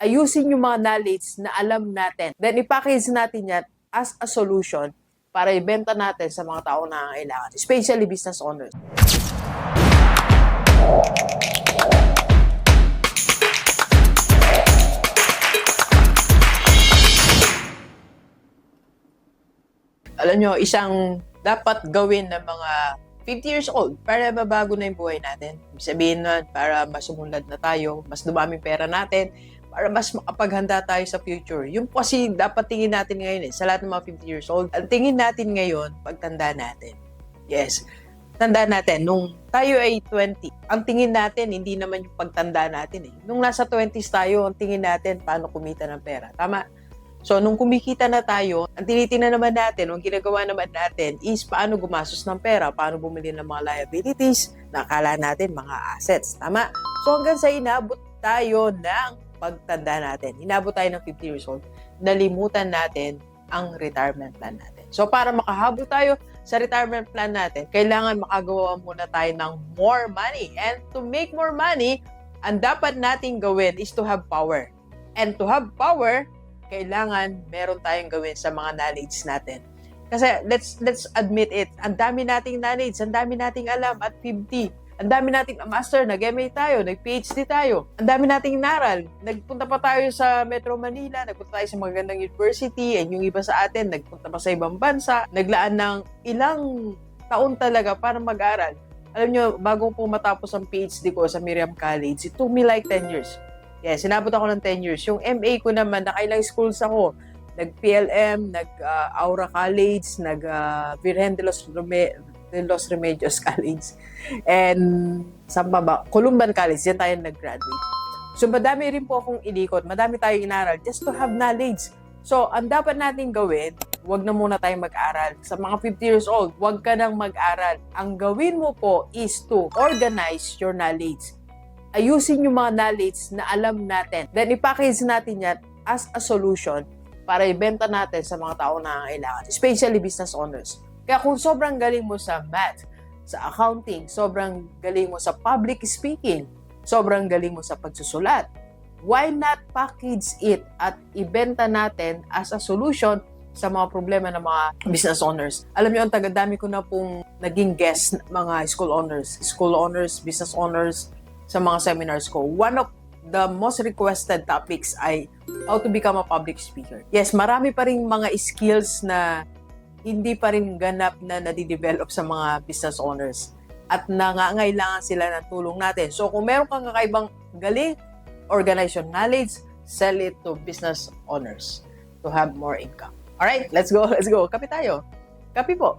ayusin yung mga knowledge na alam natin. Then ipackage natin yan as a solution para ibenta natin sa mga taong nangangailangan, especially business owners. Alam nyo, isang dapat gawin ng mga 50 years old para mabago na yung buhay natin. Ibig sabihin na para mas umunlad na tayo, mas dumaming pera natin, para mas makapaghanda tayo sa future. Yung kasi dapat tingin natin ngayon sa lahat ng mga 50 years old. Ang tingin natin ngayon, pagtanda natin. Yes, tanda natin, nung tayo ay 20, ang tingin natin, hindi naman yung pagtanda natin Nung nasa 20s tayo, ang tingin natin, paano kumita ng pera. Tama? So, nung kumikita na tayo, ang tinitingnan naman natin, ang ginagawa naman natin is paano gumastos ng pera, paano bumili ng mga liabilities na akala natin mga assets. Tama? So, hanggang sa inabot tayo ng pagtanda natin. Inabot tayo ng 50 years old, nalimutan natin ang retirement plan natin. So, para makahabol tayo sa retirement plan natin, kailangan makagawa muna tayo ng more money. And to make more money, ang dapat nating gawin is to have power. And to have power, kailangan meron tayong gawin sa mga knowledge natin. Kasi let's admit it, ang dami nating knowledge, ang dami nating alam at 50. Ang dami nating master, nag-MA tayo, nag-PhD tayo. Ang dami nating naral. Nagpunta pa tayo sa Metro Manila, nagpunta tayo sa magandang university, and yung iba sa atin, nagpunta pa sa ibang bansa, naglaan ng ilang taon talaga para mag-aral. Alam nyo, bago po matapos ang PhD ko sa Miriam College, it took me like 10 years. Yes, sinabot ako ng 10 years. Yung MA ko naman, nakailang schools ako. Nag-PLM, nag-Aura College, nag-Virgen de los Remedios College. And, saan pa ba? Columban College, yan tayo nag-graduate. So, madami rin po akong inikot. Madami tayong inaral just to have knowledge. So, ang dapat natin gawin, wag na muna tayong mag-aral. Sa mga 50 years old, wag ka nang mag-aral. Ang gawin mo po is to organize your knowledge. Ayusin yung mga knowledge na alam natin. Then, ipackage natin yan as a solution para ibenta natin sa mga taong nangangailangan, especially business owners. Kaya kung sobrang galing mo sa math, sa accounting, sobrang galing mo sa public speaking, sobrang galing mo sa pagsusulat, why not package it at ibenta natin as a solution sa mga problema ng mga business owners? Alam niyo, ang tagadami ko na pong naging guest mga school owners, business owners, sa mga seminars ko. One of the most requested topics ay how to become a public speaker. Yes, marami pa rin mga skills na hindi pa rin ganap na nadidevelop sa mga business owners at nangangailangan sila ng tulong natin. So kung meron kang kakaibang galing, organization knowledge, sell it to business owners to have more income. Alright, let's go. Kape tayo. Kape po.